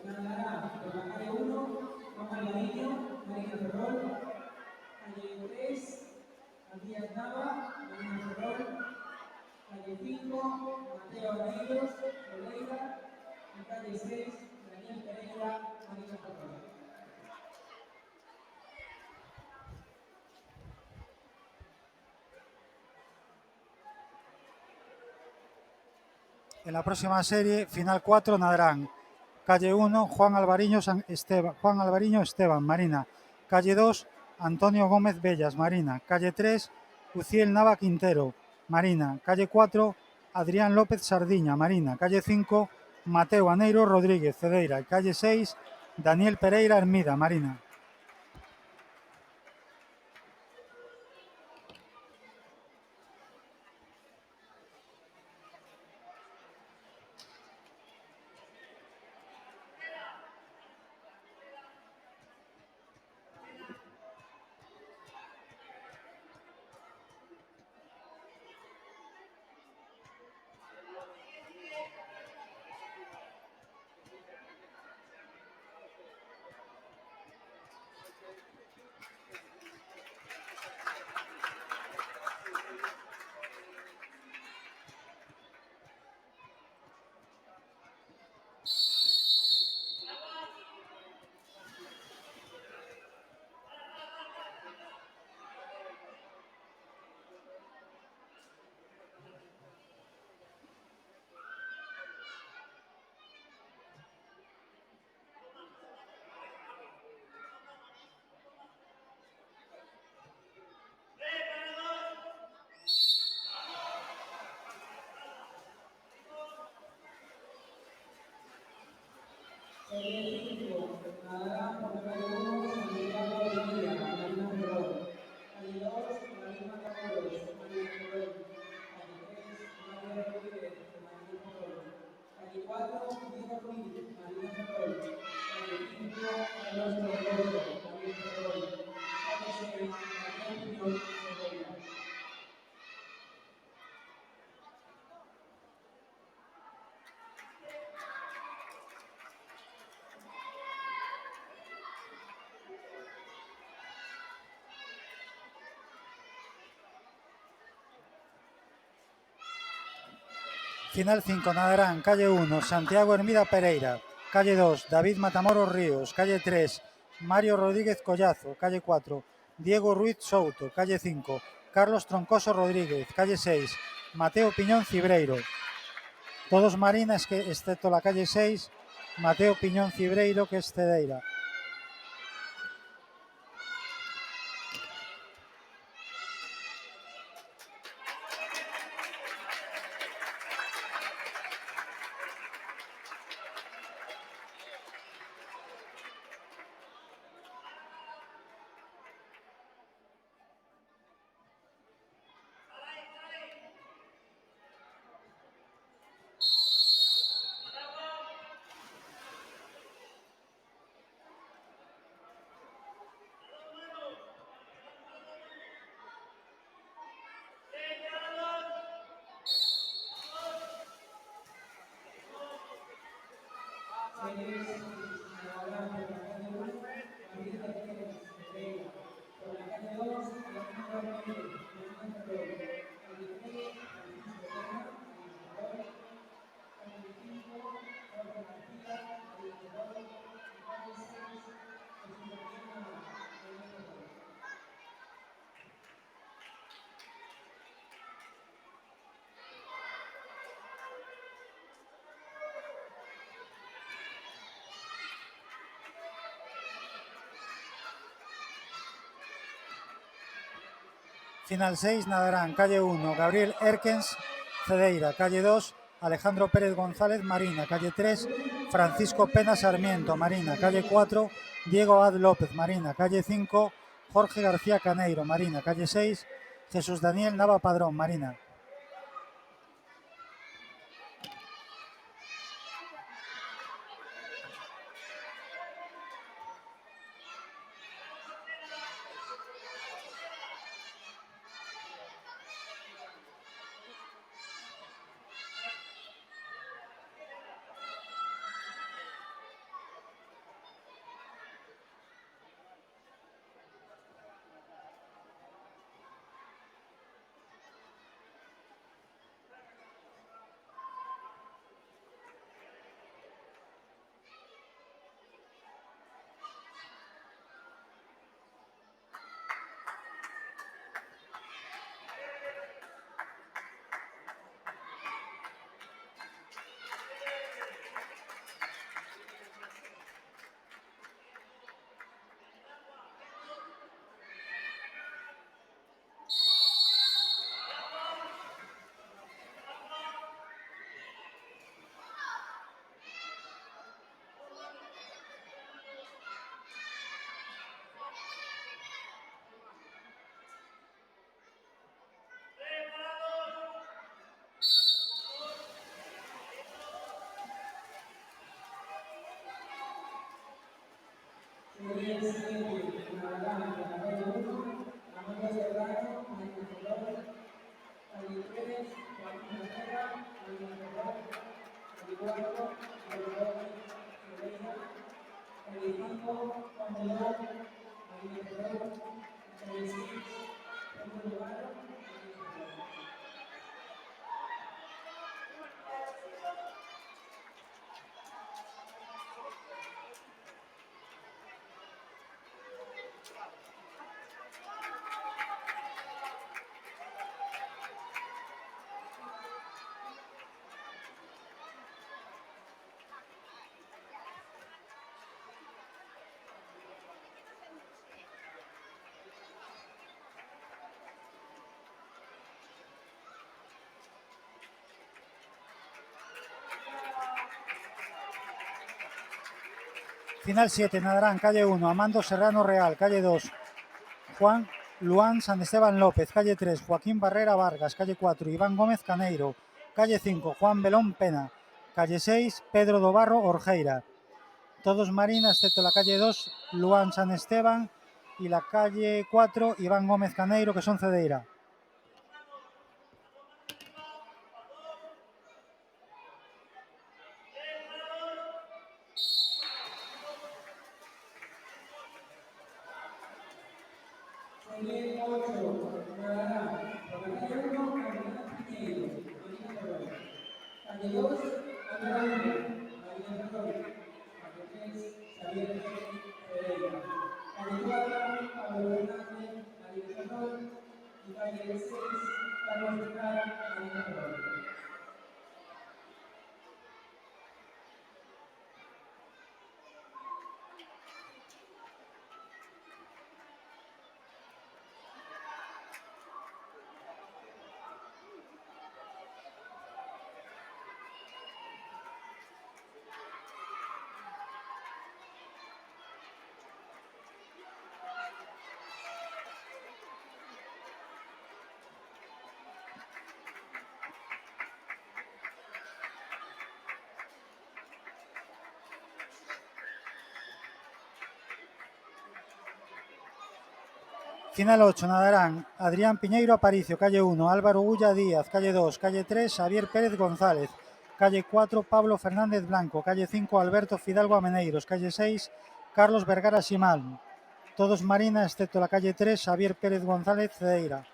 nadará por la calle 1, Juan Alvariño, Marina Ferrol. Calle 3, Díaz Nava, Marina Ferrol. Calle 5, Mateo Arneiros, Pereira. Y calle 6, Daniel Pereira, Marina Ferrol. En la próxima serie, final 4, nadarán calle 1, Juan Alvariño Esteban, Marina. Calle 2, Antonio Gómez Bellas, Marina. Calle 3, Uciel Nava Quintero, Marina. Calle 4, Adrián López Sardiña, Marina. Calle 5, Mateo Aneiro Rodríguez, Cedeira. Calle 6, Daniel Pereira Hermida, Marina. Final 5, nadarán calle 1, Santiago Hermida Pereira. Calle 2, David Matamoros Ríos. Calle 3, Mario Rodríguez Collazo. Calle 4, Diego Ruiz Souto. Calle 5, Carlos Troncoso Rodríguez. Calle 6, Mateo Piñón Cibreiro. Todos marinas, que excepto la calle 6, Mateo Piñón Cibreiro, que es Cedeira. Final 6, nadarán calle 1, Gabriel Erkens Cedeira. Calle 2, Alejandro Pérez González Marina. Calle 3, Francisco Pena Sarmiento Marina. Calle 4, Diego Ad López Marina. Calle 5, Jorge García Caneiro Marina. Calle 6, Jesús Daniel Nava Padrón Marina. Final 7, nadarán calle 1, Amando Serrano Real, calle 2, Juan Luán San Esteban López, calle 3, Joaquín Barrera Vargas, calle 4, Iván Gómez Caneiro, calle 5, Juan Belón Pena, calle 6, Pedro Dobarro Orjeira. Todos Marina, excepto la calle 2, Luán San Esteban, y la calle 4, Iván Gómez Caneiro, que son Cedeira. Final 8, nadarán Adrián Piñeiro Aparicio, calle 1, Álvaro Ulla Díaz, calle 2, calle 3, Xavier Pérez González, calle 4, Pablo Fernández Blanco, calle 5, Alberto Fidalgo Ameneiros, calle 6, Carlos Vergara Simán. Todos Marina, excepto la calle 3, Xavier Pérez González Cedeira.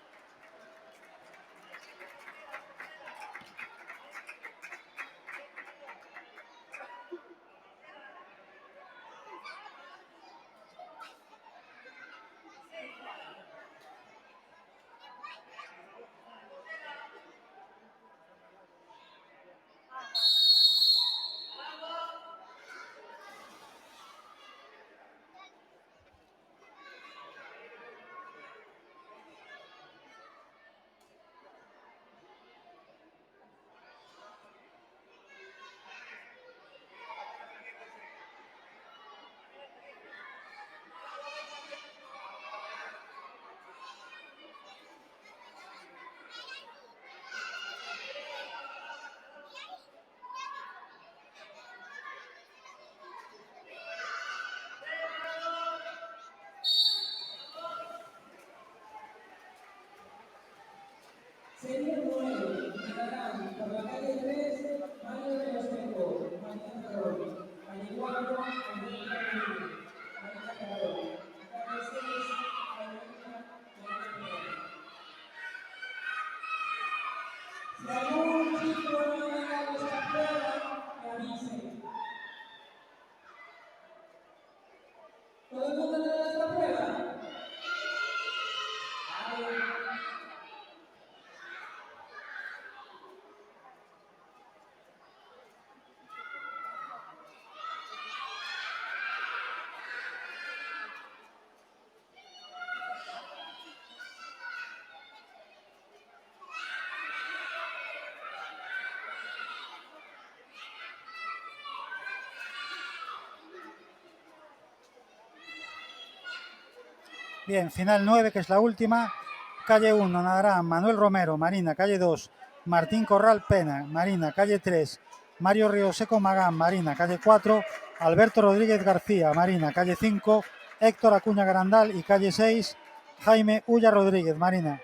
Serie 9, nadarán por la calle 3, Mario de los Tengo, Martín Ferrol, calle 4, Alberto Caneiro, Marina Ferrol, calle 6, Alberto Caneiro. Si algún chico no llega a esta prueba, que avise. ¿Todo el mundo llega a esta prueba? Bien, final 9, que es la última. Calle 1, nadarán Manuel Romero, Marina, calle 2, Martín Corral Pena, Marina, calle 3, Mario Río Seco Magán, Marina, calle 4, Alberto Rodríguez García, Marina, calle 5, Héctor Acuña Garandal y calle 6, Jaime Ulla Rodríguez, Marina.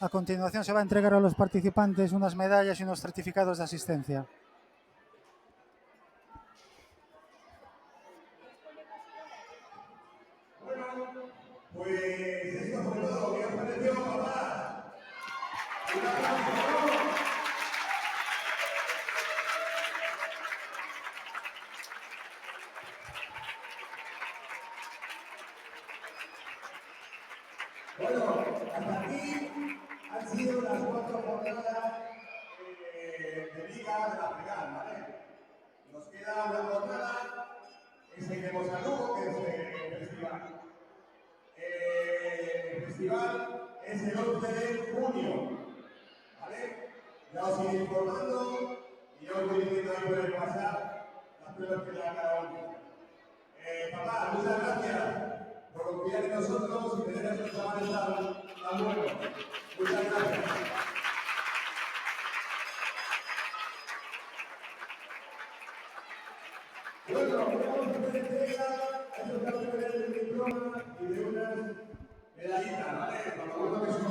A continuación se va a entregar a los participantes unas medallas y unos certificados de asistencia. Pues esto fue todo. ¿Qué os pareció, papá? Un aplauso. Bueno, hasta aquí han sido las 4 jornadas de Liga de la Regal, ¿vale? Nos queda una jornada que seguiremos a Lugo, que es el festival. El festival es el 11 de junio, ¿vale? Ya os iré informando y ya os voy diciendo ahí por el WhatsApp las pruebas que le han dado. Papá, muchas gracias por confiar en nosotros y tener a estos chavales tan buenos. Muchas gracias. Bueno, vamos a hacer entrega a estos campeones de diploma y de unas medallitas, ¿vale? Por lo bueno que son.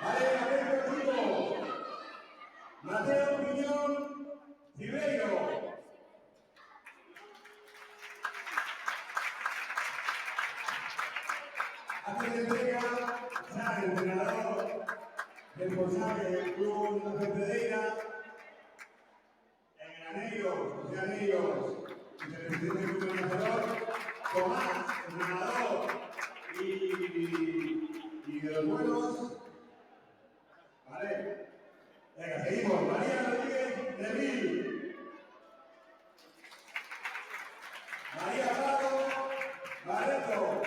Vale, atento equipo. Mateo Piñón Ribeiro. Hace de entrega, ya entrenador responsable del club La Ferreira, en Aneiros, José Aneiros, vicepresidente del club entrenador, Tomás, entrenador y de los buenos. Vale. Venga, seguimos. María Rodríguez de Vil. María Prado Barreto.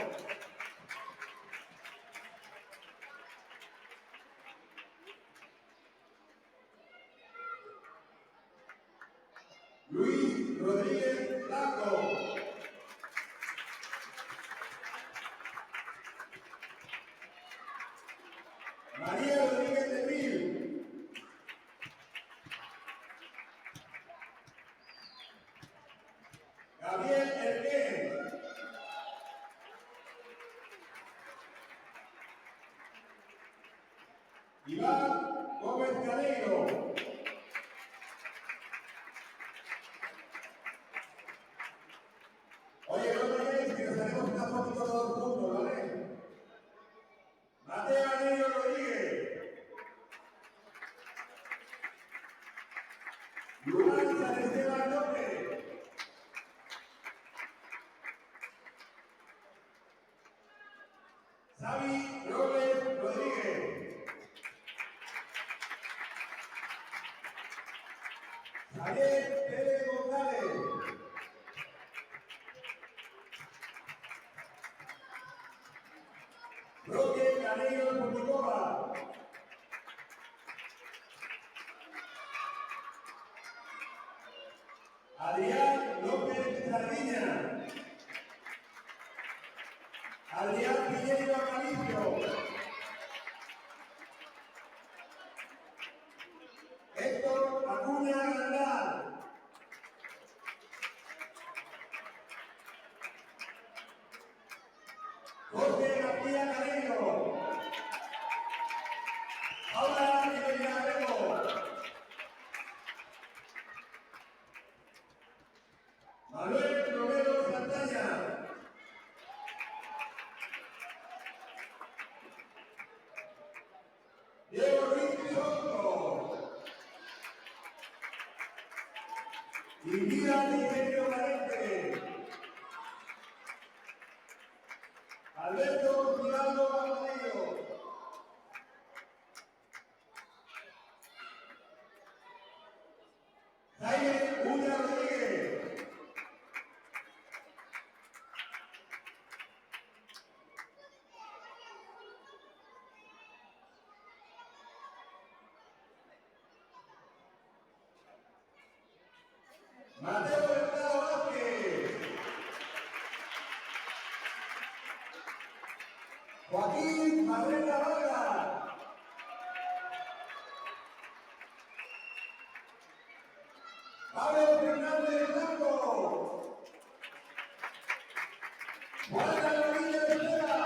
Luis Rodríguez Blanco. María Rodríguez de Mil. Gabriel Herquén. Iván Gómez Caneiro. Oye, no olvidéis que nos haremos una foto todos juntos, ¿vale? Mateo Anillo Rodríguez. Luis San Esteban López. Xavi Robles Rodríguez. Javier Pérez González. Roque Caneiro Porticova. Adrián López Sardiña. Adrián Piñeiro Aparicio. Héctor Acuña Grandal. Jorge García Caneiro. Paula Villarreal. Manuel Romero Santana. Diego Ruiz Soto. Indira Nigerio Valente. Alberto Giraldo Amadeo. Jaime Uña Rodríguez. Mateo Hurtado Vázquez. Joaquín Marreta Vargas. Pablo Fernández Blanco. Juana Rodríguez Vera.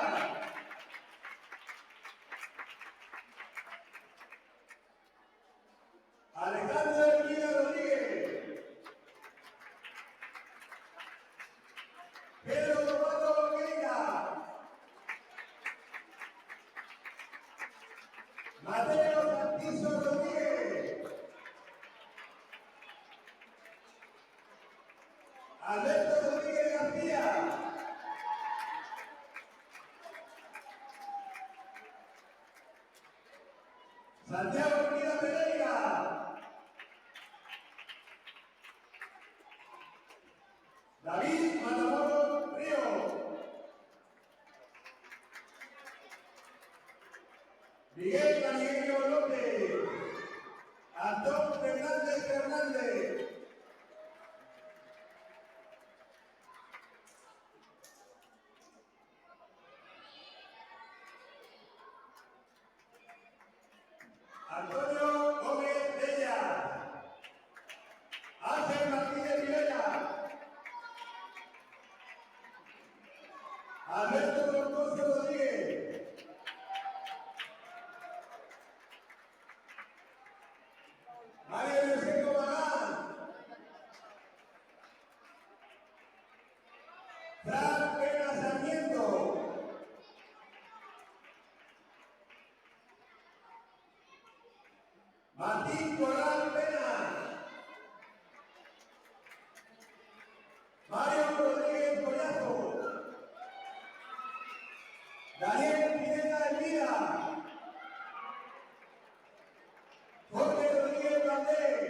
Alejandro Hermida Rodríguez. Pedro Tomado Orqueira. Mateo Santizo Rodríguez. Alberto Rodríguez García. Santiago Hermida Pereira. David Matamoros Ríos. Miguel Caniguerio López. Antón Fernández Fernández. Antonio Gómez Bella. Ángel Martínez Rivera. Alberto Troncoso Rodríguez. María Luceco Magán. Fran Pena Sarmiento. Martín Corral Pena. Mario Rodríguez Collazo. Daniel Pineda Elvira. Jorge Rodríguez Valdés.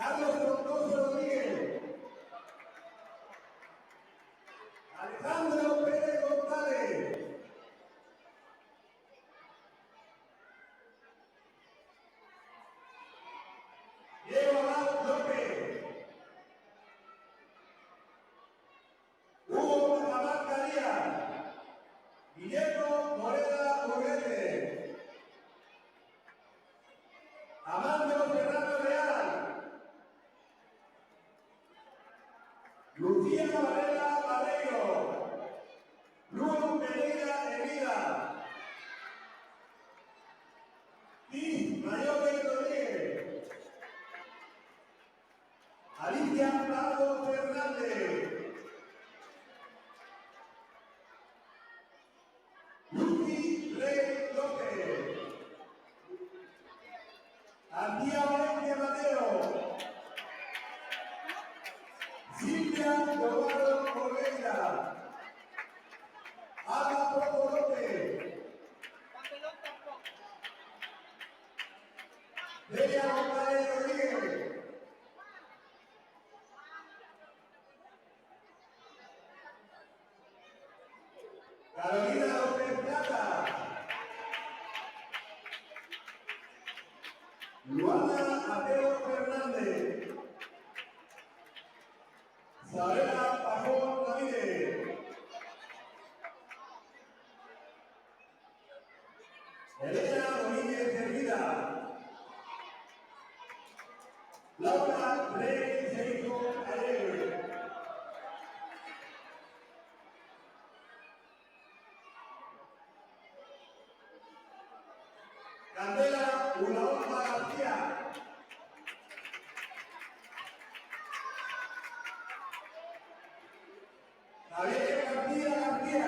Carlos Troncoso Rodríguez, Alejandro Pérez González, Diego Abad López, Hugo Abarca Díaz, Guillermo Moreda Urrete, Amando Serrano Real, Lucía Varela Barreiro, Luis Pereira Herida, Mayor Rodríguez, Alicia Prado Fernández, Lucy Rey López, Antía Valencia Mateo, Silvia Eduardo Correia, Ana Poco López, Bella González Rodríguez, Carolina López Plata, Luana Ateo Fernández, Isabela Pajón Ramírez, Elena Domínguez Hermida, Laura Rey Seijo Alegre, Candela Ulaopa García, Javier García García,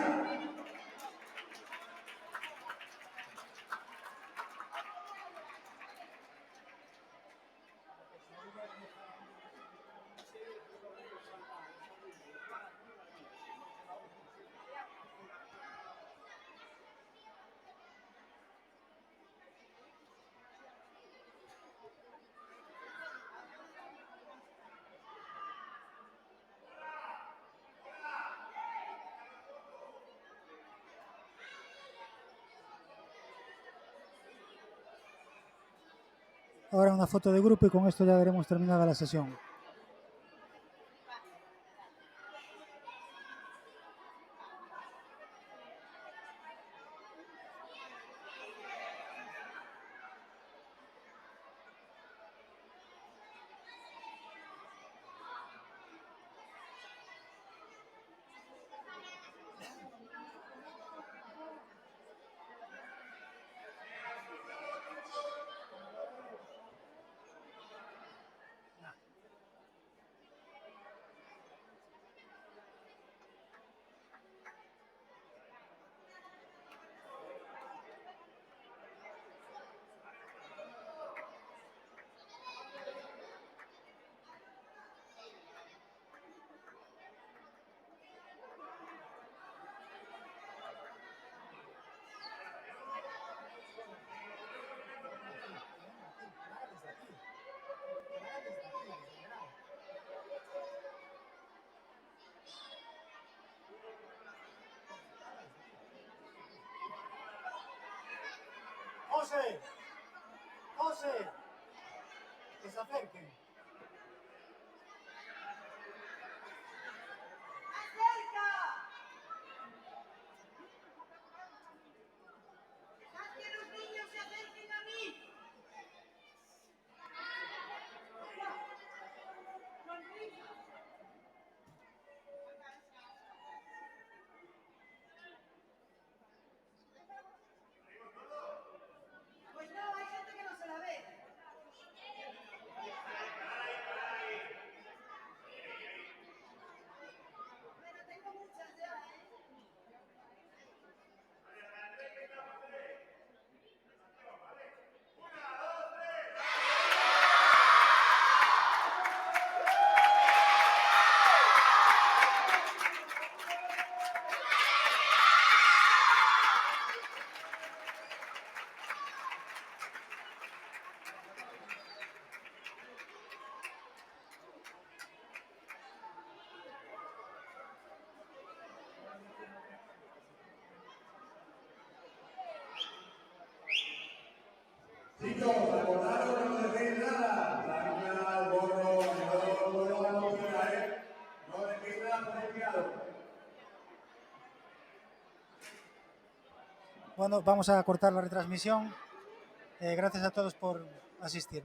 Ahora una foto de grupo y con esto ya veremos terminada la sesión. José, José, que se acerquen. Pues no, hay gente que no se la ve. nada, tranquila, gorro, todo va a funcionar, ¿eh? No dejéis nada por enviado. Bueno, vamos a cortar la retransmisión. Gracias a todos por asistir.